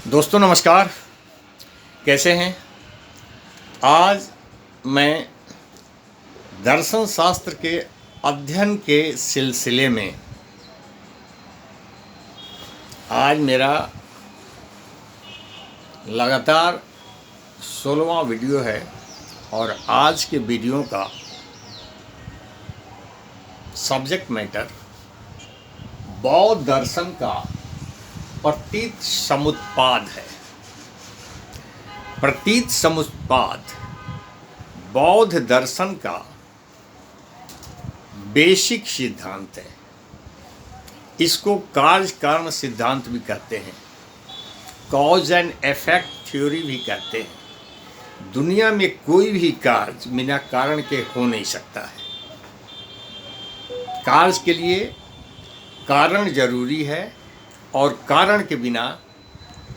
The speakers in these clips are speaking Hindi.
दोस्तों नमस्कार। कैसे हैं? आज मैं दर्शन शास्त्र के अध्ययन के सिलसिले में आज मेरा लगातार 16वां वीडियो है और आज के वीडियो का सब्जेक्ट मैटर बौद्ध दर्शन का प्रतीत समुत्पाद है। प्रतीत समुत्पाद बौद्ध दर्शन का बेसिक सिद्धांत है। इसको कार्य कारण सिद्धांत भी कहते हैं, कॉज एंड इफेक्ट थ्योरी भी कहते हैं। दुनिया में कोई भी कार्य बिना कारण के हो नहीं सकता है। कार्य के लिए कारण जरूरी है और कारण के बिना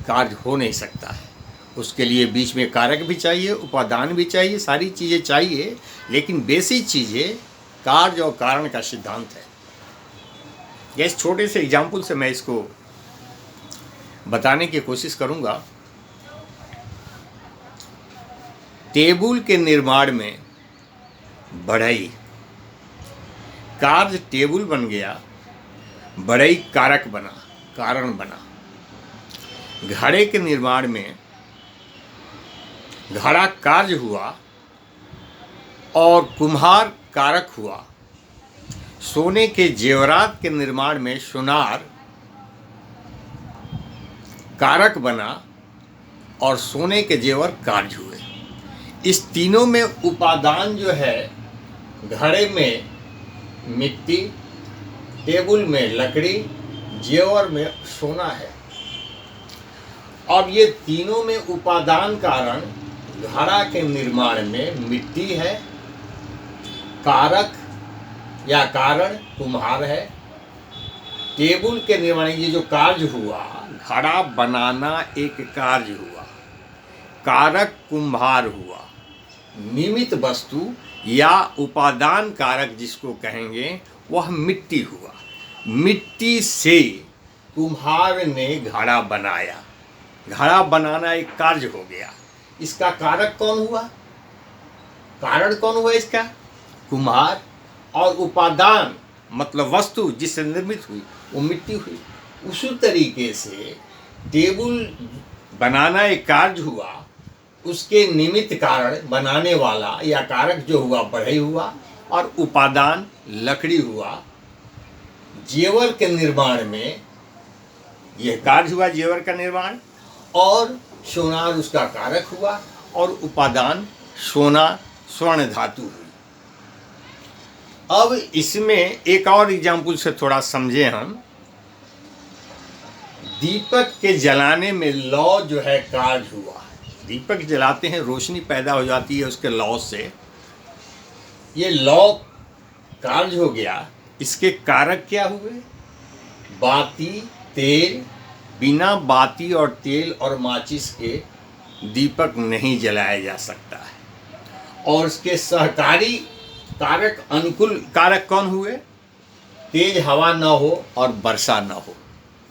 कार्य हो नहीं सकता है। उसके लिए बीच में कारक भी चाहिए, उपादान भी चाहिए, सारी चीज़ें चाहिए, लेकिन बेसिक चीज़ें कार्य और कारण का सिद्धांत है। इस छोटे से एग्जाम्पल से मैं इसको बताने की कोशिश करूँगा। टेबल के निर्माण में बढ़ई, कार्य टेबल बन गया, बढ़ई कारक बना, कारण बना। घड़े के निर्माण में घड़ा कार्य हुआ और कुम्हार कारक हुआ। सोने के जेवरात के निर्माण में सुनार कारक बना और सोने के जेवर कार्य हुए। इस तीनों में उपादान जो है, घड़े में मिट्टी, टेबल में लकड़ी, जेवर में सोना है। अब ये तीनों में उपादान कारण घड़ा के निर्माण में मिट्टी है, कारक या कारण कुम्हार है। टेबल के निर्माण ये जो कार्य हुआ, घड़ा बनाना एक कार्य हुआ, कारक कुम्हार हुआ, निमित्त वस्तु या उपादान कारक जिसको कहेंगे वह मिट्टी हुआ। मिट्टी से कुम्हार ने घड़ा बनाया। घड़ा बनाना एक कार्य हो गया। इसका कारक कौन हुआ? कारण कौन हुआ इसका? कुम्हार। और उपादान मतलब वस्तु जिससे निर्मित हुई वो मिट्टी हुई। उसी तरीके से टेबल बनाना एक कार्य हुआ, उसके निमित्त कारण बनाने वाला या कारक जो हुआ बढ़ई हुआ, और उपादान लकड़ी हुआ। जेवर के निर्माण में यह कार्य हुआ, जेवर का निर्माण, और सोनार उसका कारक हुआ और उपादान सोना स्वर्ण धातु हुई। अब इसमें एक और एग्जाम्पल से थोड़ा समझे हम। दीपक के जलाने में लौ जो है कार्य हुआ। दीपक जलाते हैं, रोशनी पैदा हो जाती है उसके लौ से। ये लौ कार्य हो गया। इसके कारक क्या हुए? बाती, तेल। बिना बाती और तेल और माचिस के दीपक नहीं जलाया जा सकता है। और उसके सहकारी कारक, अनुकूल कारक कौन हुए? तेज हवा न हो और वर्षा न हो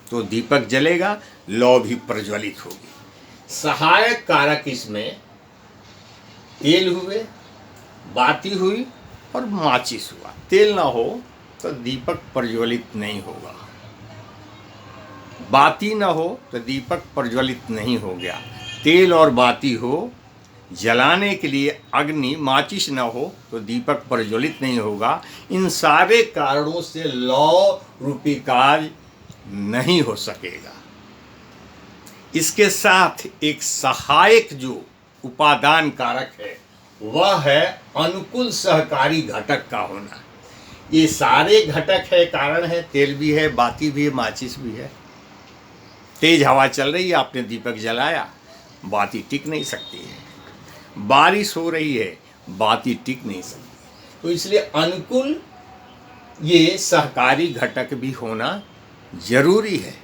तो दीपक जलेगा, लौ भी प्रज्वलित होगी। सहायक कारक इसमें तेल हुए, बाती हुई और माचिस हुआ। तेल ना हो तो दीपक प्रज्वलित नहीं होगा, बाती न हो तो दीपक प्रज्वलित नहीं हो गया। तेल और बाती हो, जलाने के लिए अग्नि माचिस न हो तो दीपक प्रज्वलित नहीं होगा। इन सारे कारणों से लौ रूपी कार्य नहीं हो सकेगा। इसके साथ एक सहायक जो उपादान कारक है वह है अनुकूल सहकारी घटक का होना। ये सारे घटक है, कारण है, तेल भी है, बाती भी है, माचिस भी है। तेज हवा चल रही है, आपने दीपक जलाया, बाती टिक नहीं सकती है। बारिश हो रही है, बाती टिक नहीं सकती। तो इसलिए अनुकूल ये सहकारी घटक भी होना जरूरी है।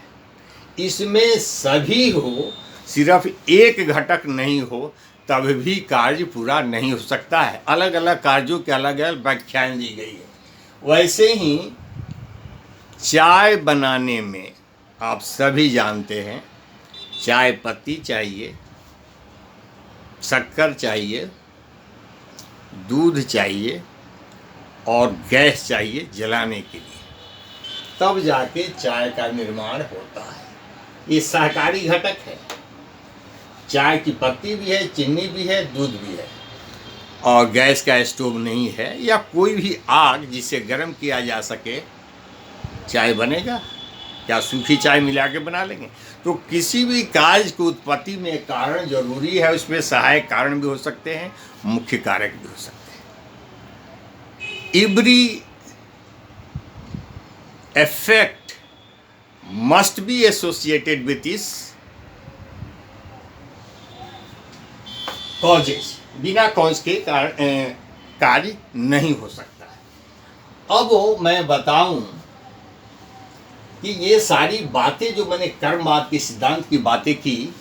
इसमें सभी हो, सिर्फ एक घटक नहीं हो तब भी कार्य पूरा नहीं हो सकता है। अलग अलग कार्यों के अलग अलग व्याख्याएं दी गई है। वैसे ही चाय बनाने में आप सभी जानते हैं चाय पत्ती चाहिए, शक्कर चाहिए, दूध चाहिए और गैस चाहिए जलाने के लिए, तब जाके चाय का निर्माण होता है। ये सहकारी घटक है। चाय की पत्ती भी है, चीनी भी है, दूध भी है, और गैस का स्टोव नहीं है या कोई भी आग जिसे गर्म किया जा सके, चाय बनेगा। क्या सूखी चाय मिला के बना लेंगे? तो किसी भी कार्य की उत्पत्ति में कारण जरूरी है, उसमें सहायक कारण भी हो सकते हैं, मुख्य कारक भी हो सकते हैं। Every effect must be associated with its causes। बिना कॉज के कार्य नहीं हो सकता है। अब मैं बताऊं कि ये सारी बातें जो मैंने कर्मवाद के सिद्धांत की बातें की,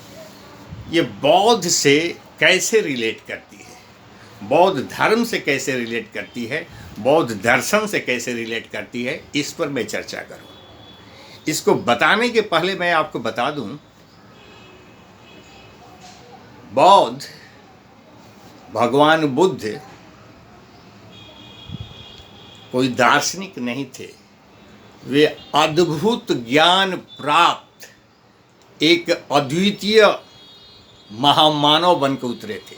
ये बौद्ध से कैसे रिलेट करती है, बौद्ध धर्म से कैसे रिलेट करती है, बौद्ध दर्शन से कैसे रिलेट करती है, इस पर मैं चर्चा करूं। इसको बताने के पहले मैं आपको बता दूं, बौद्ध, भगवान बुद्ध कोई दार्शनिक नहीं थे। वे अद्भुत ज्ञान प्राप्त एक अद्वितीय महामानव बनकर उतरे थे,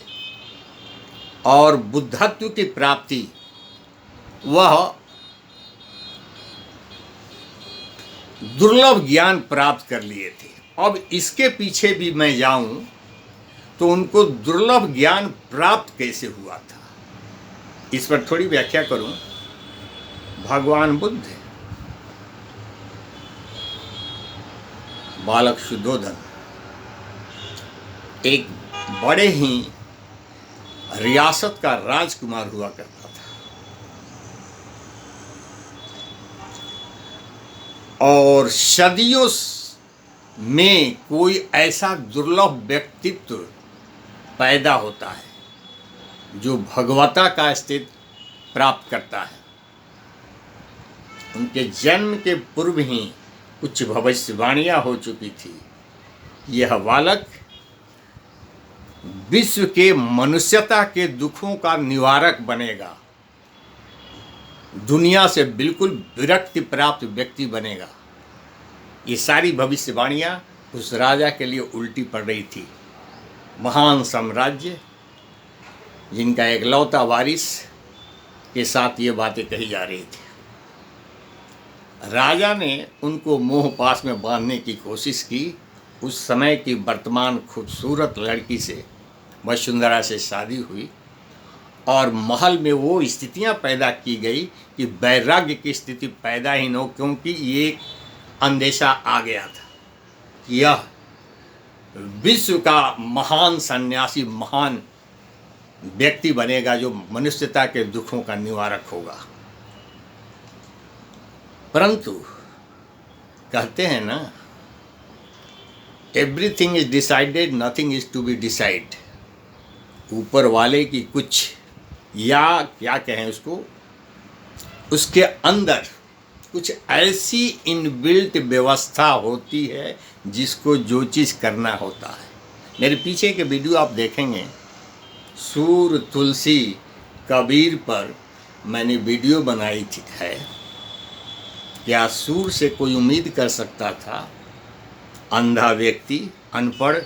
और बुद्धत्व की प्राप्ति वह दुर्लभ ज्ञान प्राप्त कर लिए थे। अब इसके पीछे भी मैं जाऊं तो उनको दुर्लभ ज्ञान प्राप्त कैसे हुआ था, इस पर थोड़ी व्याख्या करूं। भगवान बुद्ध, बालक शुद्धोधन एक बड़े ही रियासत का राजकुमार हुआ करता था, और सदियों में कोई ऐसा दुर्लभ व्यक्तित्व पैदा होता है जो भगवता का स्थिति प्राप्त करता है। उनके जन्म के पूर्व ही कुछ भविष्यवाणियां हो चुकी थी। यह बालक विश्व के मनुष्यता के दुखों का निवारक बनेगा, दुनिया से बिल्कुल विरक्ति प्राप्त व्यक्ति बनेगा। ये सारी भविष्यवाणियां उस राजा के लिए उल्टी पड़ रही थी। महान साम्राज्य जिनका एकलौता वारिस के साथ ये बातें कही जा रही थी। राजा ने उनको मोह पास में बांधने की कोशिश की। उस समय की वर्तमान खूबसूरत लड़की से, वसुंधरा से शादी हुई, और महल में वो स्थितियां पैदा की गई कि वैराग्य की स्थिति पैदा ही न हो, क्योंकि ये अंदेशा आ गया था कि यह विश्व का महान सन्यासी, महान व्यक्ति बनेगा जो मनुष्यता के दुखों का निवारक होगा। परंतु कहते हैं ना, everything is decided, nothing is to be decide. ऊपर वाले की कुछ, या क्या कहें उसको, उसके अंदर कुछ ऐसी इनबिल्ट व्यवस्था होती है जिसको जो चीज़ करना होता है। मेरे पीछे के वीडियो आप देखेंगे, सूर, तुलसी, कबीर पर मैंने वीडियो बनाई थी है। क्या सूर से कोई उम्मीद कर सकता था? अंधा व्यक्ति, अनपढ़,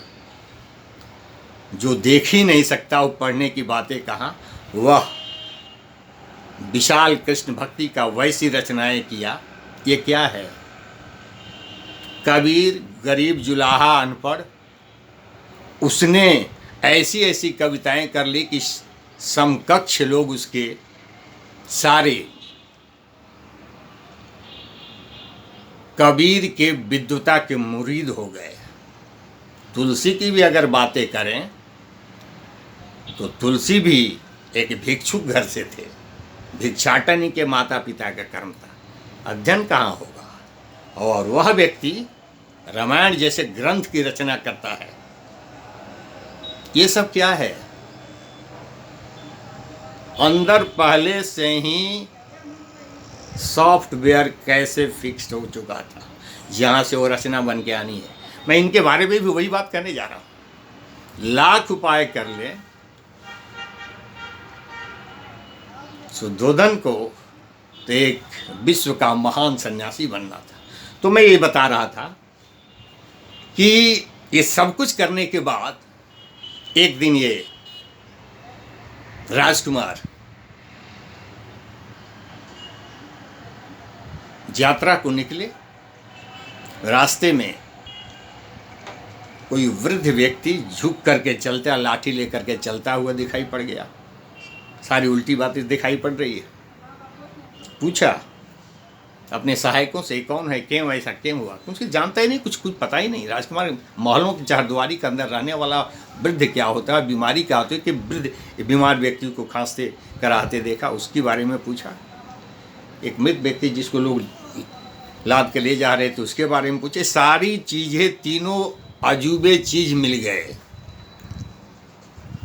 जो देख ही नहीं सकता, वो पढ़ने की बातें कहाँ, वह विशाल कृष्ण भक्ति का वैसी रचनाएं किया। ये क्या है? कबीर गरीब जुलाहा अनपढ़, उसने ऐसी ऐसी कविताएं कर ली कि समकक्ष लोग उसके सारे कबीर के विद्वता के मुरीद हो गए। तुलसी की भी अगर बातें करें तो तुलसी भी एक भिक्षुक घर से थे, भिक्षाटनी के माता पिता का कर्म था, अध्ययन कहाँ होगा। और वह व्यक्ति रामायण जैसे ग्रंथ की रचना करता है। ये सब क्या है? अंदर पहले से ही सॉफ्टवेयर कैसे फिक्स्ड हो चुका था, जहाँ से वो रचना बन के आनी है। मैं इनके बारे में भी वही बात करने जा रहा हूं। लाख उपाय कर ले, सुद्धोधन को तो एक विश्व का महान सन्यासी बनना था। तो मैं ये बता रहा था कि ये सब कुछ करने के बाद एक दिन ये राजकुमार यात्रा को निकले। रास्ते में कोई वृद्ध व्यक्ति झुक करके चलता, लाठी लेकर के चलता हुआ दिखाई पड़ गया। सारी उल्टी बातें दिखाई पड़ रही है। पूछा अपने सहायकों से, कौन है, क्यों ऐसा क्यों हुआ? कुछ जानता ही नहीं, कुछ पता ही नहीं। राजकुमार महलों की चारदीवारी के अंदर रहने वाला वृद्ध क्या होता है, बीमारी क्या होती है कि वृद्ध बीमार व्यक्ति को खांसते कराते देखा, उसके बारे में पूछा। एक मृत व्यक्ति जिसको लोग लाद के ले जा रहे थे उसके बारे में पूछे। सारी चीज़ें, तीनों अजूबे चीज मिल गए।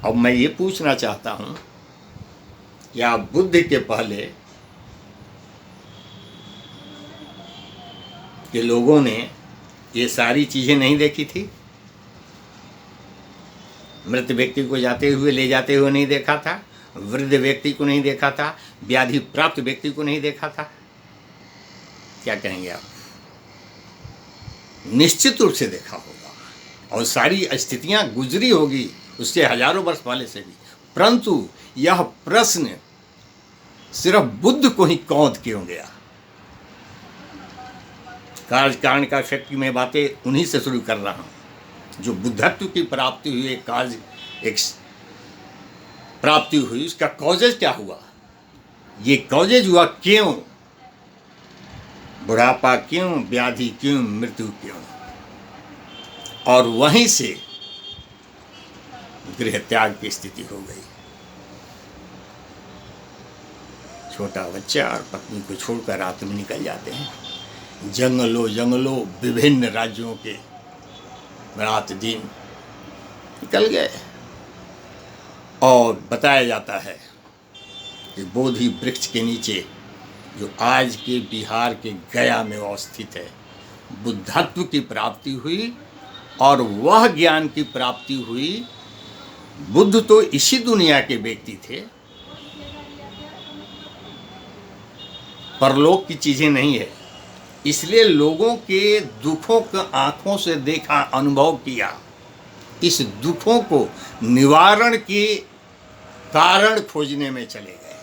अब मैं ये पूछना चाहता हूं, क्या बुद्ध के पहले के लोगों ने ये सारी चीजें नहीं देखी थी? मृत व्यक्ति को जाते हुए, ले जाते हुए नहीं देखा था, वृद्ध व्यक्ति को नहीं देखा था, व्याधि प्राप्त व्यक्ति को नहीं देखा था? क्या कहेंगे आप? निश्चित रूप से देखा होगा और सारी स्थितियां गुजरी होगी उससे हजारों वर्ष पहले से भी। परंतु यह प्रश्न सिर्फ बुद्ध को ही कौंध क्यों गया? कार्य कारण का शक्ति में बातें उन्हीं से शुरू कर रहा हूं। जो बुद्धत्व की प्राप्ति हुई, एक प्राप्ति हुई, उसका कॉजेज क्या हुआ? ये कॉजेज हुआ क्यों? बुढ़ापा क्यों, व्याधि क्यों, मृत्यु क्यों? और वहीं से गृह त्याग की स्थिति हो गई। छोटा बच्चा और पत्नी को छोड़कर रात में निकल जाते हैं। जंगलों विभिन्न राज्यों के रात दिन निकल गए। और बताया जाता है कि बोधि वृक्ष के नीचे, जो आज के बिहार के गया में अवस्थित है, बुद्धत्व की प्राप्ति हुई और वह ज्ञान की प्राप्ति हुई। बुद्ध तो इसी दुनिया के व्यक्ति थे, परलोक की चीजें नहीं है। इसलिए लोगों के दुखों को आंखों से देखा, अनुभव किया। इस दुखों को निवारण के कारण खोजने में चले गए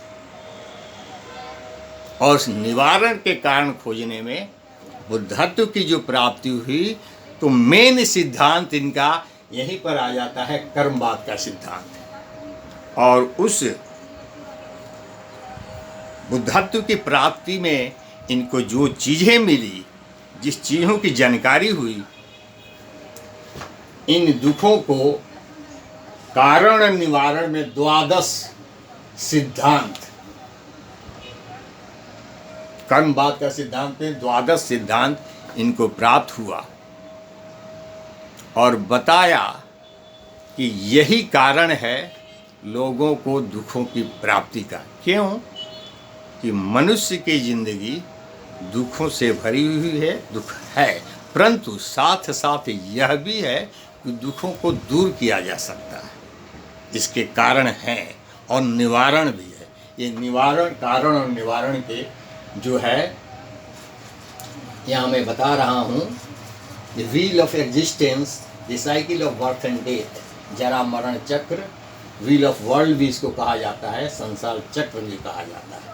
और उस निवारण के कारण खोजने में बुद्धत्व की जो प्राप्ति हुई, तो मेन सिद्धांत इनका यहीं पर आ जाता है, कर्मवाद का सिद्धांत। और उस बुद्धत्व की प्राप्ति में इनको जो चीजें मिली, जिस चीजों की जानकारी हुई, इन दुखों को कारण निवारण में द्वादश सिद्धांत, कर्मवाद का सिद्धांत में द्वादश सिद्धांत इनको प्राप्त हुआ और बताया कि यही कारण है लोगों को दुखों की प्राप्ति का। क्यों? कि मनुष्य की जिंदगी दुखों से भरी हुई है, दुख है, परंतु साथ साथ यह भी है कि दुखों को दूर किया जा सकता है। इसके कारण हैं और निवारण भी है। ये निवारण, कारण और निवारण के जो है यहाँ मैं बता रहा हूँ, the wheel of existence, the cycle of birth and death, जरा मरण चक्र, व्हील ऑफ वर्ल्ड भी इसको कहा जाता है, संसार चक्र भी कहा जाता है।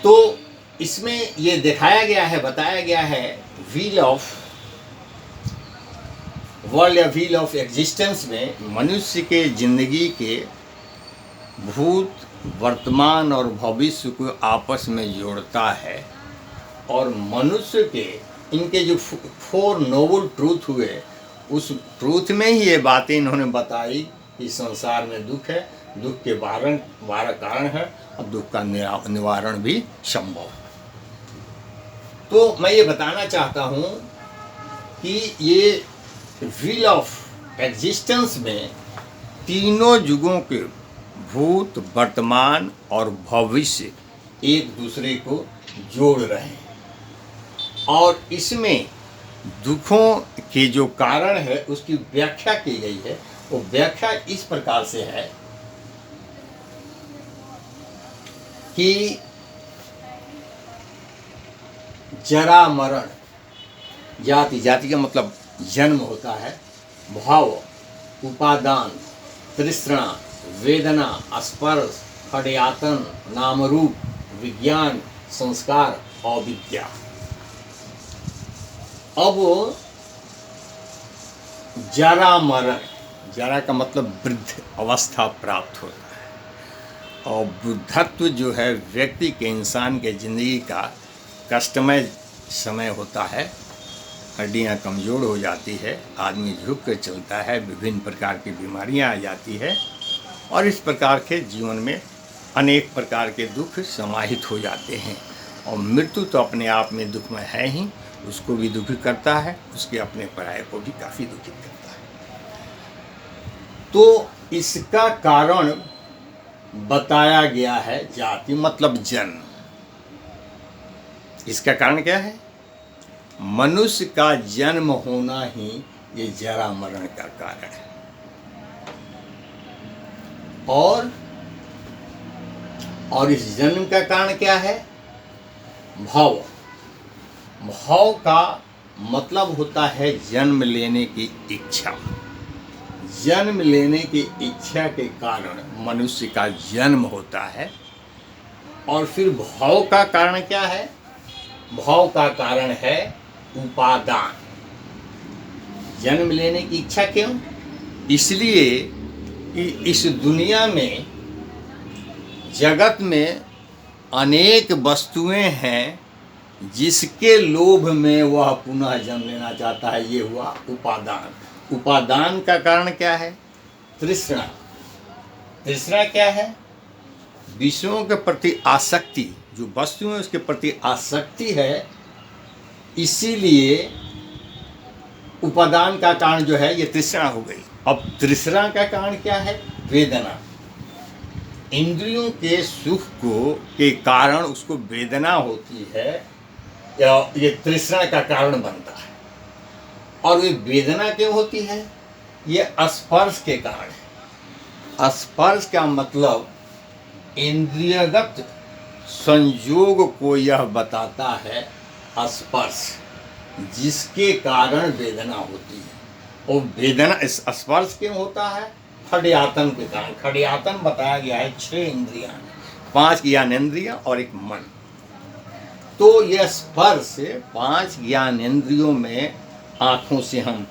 तो इसमें ये दिखाया गया है, बताया गया है, व्हील ऑफ वर्ल्ड या व्हील ऑफ एग्जिस्टेंस में मनुष्य के जिंदगी के भूत, वर्तमान और भविष्य को आपस में जोड़ता है। और मनुष्य के इनके जो 4 नोबल ट्रूथ हुए, उस ट्रूथ में ही ये बातें इन्होंने बताई कि संसार में दुख है, दुख के 12 कारण है और दुख का निवारण भी संभव है। तो मैं ये बताना चाहता हूँ कि ये व्हील ऑफ एग्जिस्टेंस में तीनों युगों के भूत, वर्तमान और भविष्य एक दूसरे को जोड़ रहे हैं और इसमें दुखों के जो कारण है उसकी व्याख्या की गई है। वो व्याख्या इस प्रकार से है कि जरा मरण, जाति, जाति का मतलब जन्म होता है, भाव, उपादान, तृष्णा, वेदना, स्पर्श, खड़यातन, नामरूप, विज्ञान, संस्कार और विद्या। अब जरा मरण, जरा का मतलब वृद्ध अवस्था प्राप्त होता है। और वृद्धत्व जो है व्यक्ति के, इंसान के ज़िंदगी का कष्टमय समय होता है। हड्डियां कमज़ोर हो जाती है, आदमी झुक कर चलता है, विभिन्न प्रकार की बीमारियां आ जाती है और इस प्रकार के जीवन में अनेक प्रकार के दुख समाहित हो जाते हैं। और मृत्यु तो अपने आप में दुखमय है ही, उसको भी दुखी करता है, उसके अपने पराये को भी काफ़ी दुखित करता है। तो इसका कारण बताया गया है, जाति मतलब जन्म। इसका कारण क्या है? मनुष्य का जन्म होना ही ये जरा मरण का कारण है। और इस जन्म का कारण क्या है? भाव। भाव का मतलब होता है जन्म लेने की इच्छा। जन्म लेने की इच्छा के कारण मनुष्य का जन्म होता है। और फिर भाव का कारण क्या है? भाव का कारण है उपादान। जन्म लेने की इच्छा क्यों? इसलिए कि इस दुनिया में, जगत में अनेक वस्तुएं हैं जिसके लोभ में वह पुनः जन्म लेना चाहता है। ये हुआ उपादान। उपादान का कारण क्या है? तृष्णा। तृष्णा क्या है? विषयों के प्रति आसक्ति। जो वस्तु है उसके प्रति आसक्ति है, इसीलिए उपादान का कारण जो है ये तृष्णा हो गई। अब तृष्णा का कारण क्या है? वेदना। इंद्रियों के सुख के कारण उसको वेदना होती है, या ये तृष्णा का कारण बनता है। और ये वेदना क्यों होती है? ये स्पर्श के कारण है। स्पर्श का मतलब इंद्रियगत संयोग को यह बताता है, स्पर्श, जिसके कारण वेदना होती है। और वेदना, इस स्पर्श क्यों होता है? खड़यातन के कारण। खड़यातन बताया गया है 6 इंद्रियां, 5 ज्ञानेंद्रियां और एक मन। तो यह स्पर्श 5 ज्ञानेंद्रियों में, आँखों से हम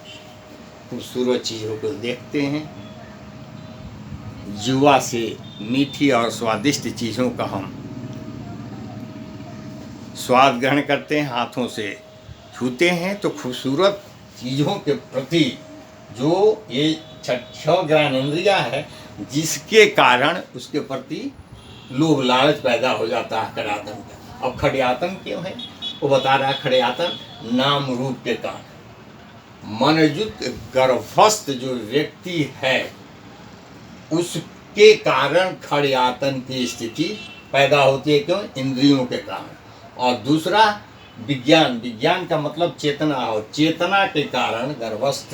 खूबसूरत चीज़ों को देखते हैं, जुआ से मीठी और स्वादिष्ट चीज़ों का हम स्वाद ग्रहण करते हैं, हाथों से छूते हैं। तो खूबसूरत चीज़ों के प्रति जो ये 6 ज्ञानेंद्रियां है, जिसके कारण उसके प्रति लोभ लालच पैदा हो जाता है खड़यातन का। अब खड़यातन क्यों है? वो बता रहा है, खड़यातन नाम रूप के कारण। मनोयुक्त गर्भस्थ जो व्यक्ति है उसके कारण खड़यातन की स्थिति पैदा होती है। क्यों? इंद्रियों के कारण। और दूसरा विज्ञान। विज्ञान का मतलब चेतना। और चेतना के कारण गर्भस्थ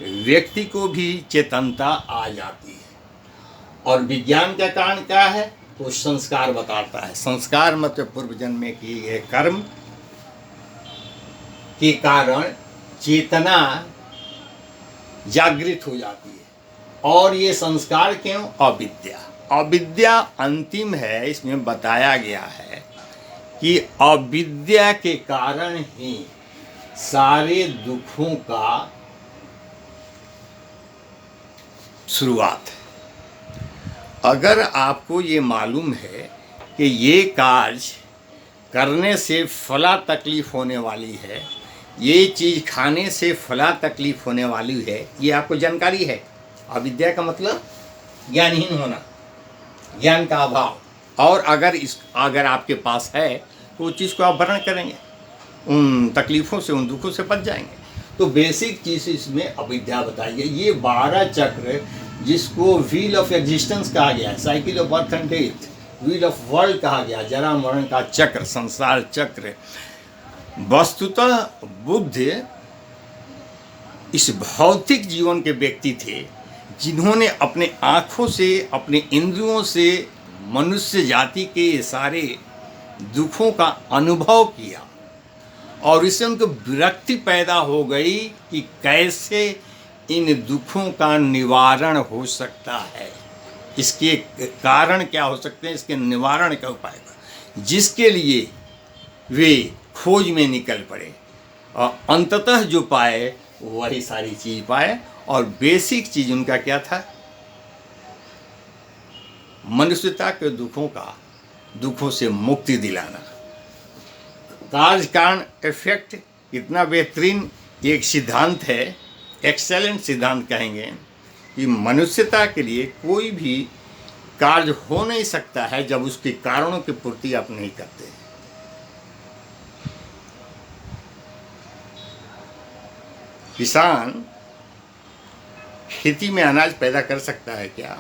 व्यक्ति को भी चेतनता आ जाती है। और विज्ञान का कारण क्या है? वो संस्कार बताता है। संस्कार मतलब पूर्व जन्म में किए गए कर्म के कारण चेतना जागृत हो जाती है। और ये संस्कार क्यों? अविद्या। अविद्या अंतिम है। इसमें बताया गया है कि अविद्या के कारण ही सारे दुखों का शुरुआत है। अगर आपको ये मालूम है कि ये कार्य करने से फला तकलीफ होने वाली है, ये चीज़ खाने से फला तकलीफ होने वाली है, ये आपको जानकारी है। अविद्या का मतलब ज्ञानहीन होना, ज्ञान का अभाव। और अगर आपके पास है तो उस चीज़ को आप वर्णन करेंगे, उन तकलीफ़ों से, उन दुखों से बच जाएंगे। तो बेसिक चीज़ इसमें अविद्या बताई गई। ये 12 चक्र, जिसको व्हील ऑफ एग्जिस्टेंस कहा गया है, cycle of birth and death, wheel of world कहा गया, जरा मरण का चक्र, संसार चक्र, वस्तुतः बुद्ध इस भौतिक जीवन के व्यक्ति थे जिन्होंने अपने आँखों से, अपने इंद्रियों से मनुष्य जाति के सारे दुखों का अनुभव किया और इससे उनको विरक्ति पैदा हो गई कि कैसे इन दुखों का निवारण हो सकता है, इसके कारण क्या हो सकते हैं, इसके निवारण का उपाय, जिसके लिए वे खोज में निकल पड़े और अंततः जो पाए वही सारी चीज पाए। और बेसिक चीज उनका क्या था? मनुष्यता के दुखों से मुक्ति दिलाना। कार्य कारण इफेक्ट कितना बेहतरीन एक सिद्धांत है, एक्सेलेंट सिद्धांत कहेंगे कि मनुष्यता के लिए कोई भी कार्य हो नहीं सकता है जब उसके कारणों की पूर्ति आप नहीं करते। किसान खेती में अनाज पैदा कर सकता है क्या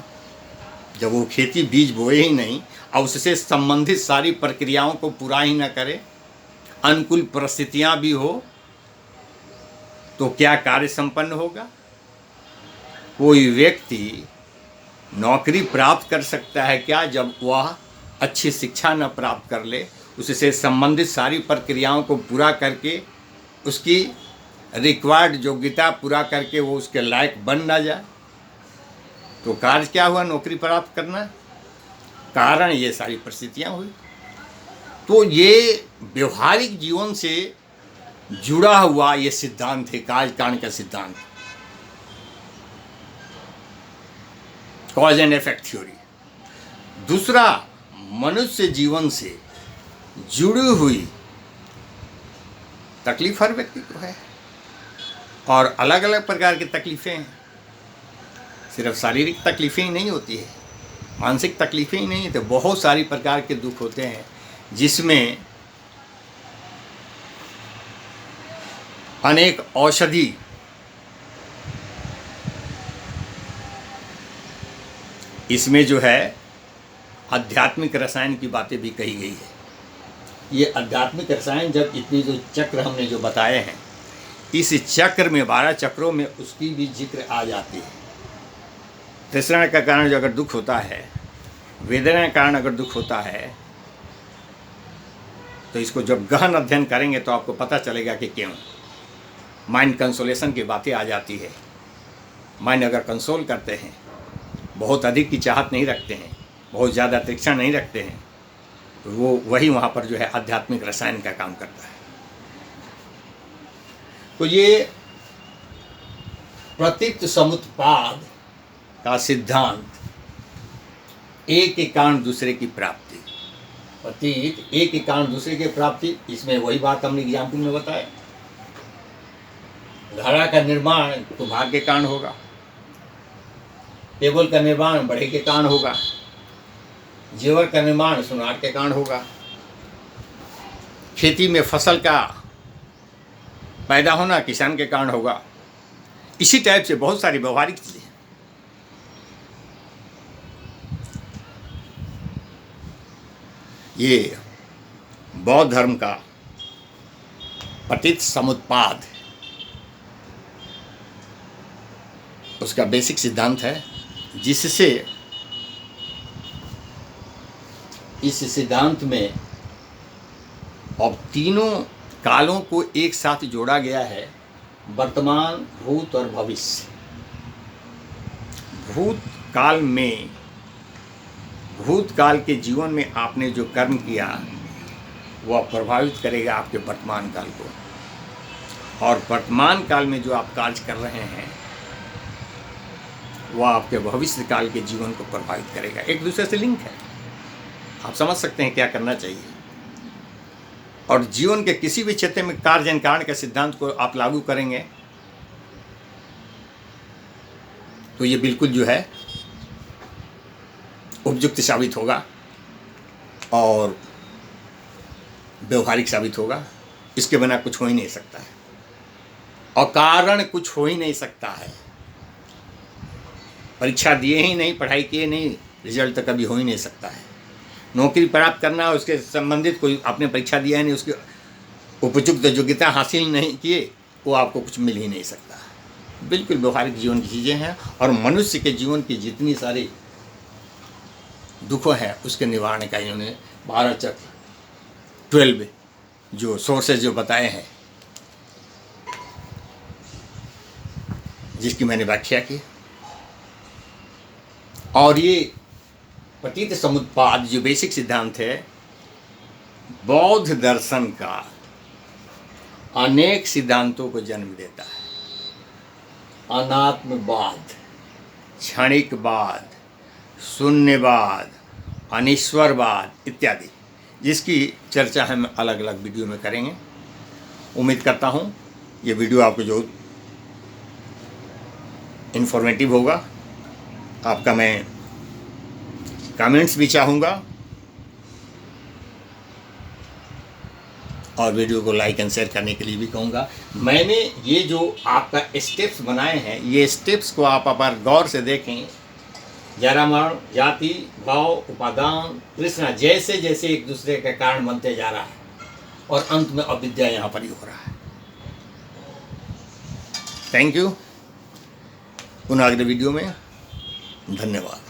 जब वो खेती बीज बोए ही नहीं और उससे संबंधित सारी प्रक्रियाओं को पूरा ही ना करे, अनुकूल परिस्थितियां भी हो, तो क्या कार्य संपन्न होगा? कोई व्यक्ति नौकरी प्राप्त कर सकता है क्या जब वह अच्छी शिक्षा न प्राप्त कर ले, उससे संबंधित सारी प्रक्रियाओं को पूरा करके उसकी रिक्वायर्ड योग्यता पूरा करके वो उसके लायक बन ना जाए? तो कार्य क्या हुआ नौकरी प्राप्त करना? कारण ये सारी परिस्थितियां हुई। तो ये व्यवहारिक जीवन से जुड़ा हुआ ये सिद्धांत है, कार्य कारण का सिद्धांत, कॉज एंड इफेक्ट थ्योरी। दूसरा, मनुष्य जीवन से जुड़ी हुई तकलीफ हर व्यक्ति को है और अलग अलग प्रकार की तकलीफ़ें हैं। सिर्फ शारीरिक तकलीफ़ें ही नहीं होती है, मानसिक तकलीफ़ें ही नहीं, तो बहुत सारी प्रकार के दुख होते हैं जिसमें अनेक औषधि इसमें जो है आध्यात्मिक रसायन की बातें भी कही गई है। ये आध्यात्मिक रसायन जब इतनी जो चक्र हमने जो बताए हैं, इस चक्र में 12 चक्रों में उसकी भी जिक्र आ जाती है। तृष्णा का कारण जो अगर दुख होता है, वेदना का कारण अगर दुख होता है, तो इसको जब गहन अध्ययन करेंगे तो आपको पता चलेगा कि क्यों। माइंड कंसोलेशन की बातें आ जाती है। माइंड अगर कंसोल करते हैं, बहुत अधिक की चाहत नहीं रखते हैं, बहुत ज़्यादा तृष्णा नहीं रखते हैं, तो वो वही वहाँ पर जो है आध्यात्मिक रसायन का काम करता है। तो ये प्रतीत समुत्पाद का सिद्धांत, एक के कारण दूसरे की प्राप्ति, प्रतीत एक के कारण दूसरे की प्राप्ति, इसमें वही बात हमने एग्जाम्पल में बताया। घड़ा का निर्माण तो भाग्य के कारण होगा, टेबल का निर्माण बढ़ई के कारण होगा, जेवर का निर्माण सुनार के कारण होगा, खेती में फसल का पैदा होना किसान के कारण होगा। इसी टाइप से बहुत सारी व्यवहारिक चीजें। ये बौद्ध धर्म का पतित समुत्पाद उसका बेसिक सिद्धांत है, जिससे इस सिद्धांत में अब तीनों कालों को एक साथ जोड़ा गया है, वर्तमान, भूत और भविष्य। भूतकाल के जीवन में आपने जो कर्म किया वह प्रभावित करेगा आपके वर्तमान काल को, और वर्तमान काल में जो आप कार्य कर रहे हैं वह आपके भविष्य काल के जीवन को प्रभावित करेगा। एक दूसरे से लिंक है, आप समझ सकते हैं क्या करना चाहिए। और जीवन के किसी भी क्षेत्र में कार्य एंड कारण के सिद्धांत को आप लागू करेंगे तो ये बिल्कुल जो है उपयुक्त साबित होगा और व्यवहारिक साबित होगा। इसके बिना कुछ हो ही नहीं सकता है, और कारण कुछ हो ही नहीं सकता है। परीक्षा दिए ही नहीं, पढ़ाई किए नहीं, रिजल्ट तो कभी हो ही नहीं सकता है। नौकरी प्राप्त करना, उसके संबंधित कोई आपने परीक्षा दिया है नहीं, उसके उपयुक्त योग्यता हासिल नहीं किए वो आपको कुछ मिल ही नहीं सकता। बिल्कुल व्यवहारिक जीवन की चीज़ें हैं और मनुष्य के जीवन की जितनी सारी दुखों हैं उसके निवारण का इन्होंने 12 चक्र 12 जो सोर्सेज जो बताए हैं, जिसकी मैंने व्याख्या की। और ये पतित समुत्पाद जो बेसिक सिद्धांत है बौद्ध दर्शन का अनेक सिद्धांतों को जन्म देता है। अनात्मवाद, क्षणिकवाद, शून्यवाद, अनीश्वरवाद इत्यादि, जिसकी चर्चा हम अलग अलग वीडियो में करेंगे। उम्मीद करता हूँ ये वीडियो आपको जो इन्फॉर्मेटिव होगा। आपका मैं कमेंट्स भी चाहूँगा और वीडियो को लाइक एंड शेयर करने के लिए भी कहूँगा। मैंने ये जो आपका स्टेप्स बनाए हैं, ये स्टेप्स को आप अगर गौर से देखें, जरामरण, जाति, भाव, उपादान, तृष्णा जैसे जैसे एक दूसरे का कारण बनते जा रहा है और अंत में अविद्या यहाँ पर ही हो रहा है। Thank you. पुनः अगले वीडियो में धन्यवाद।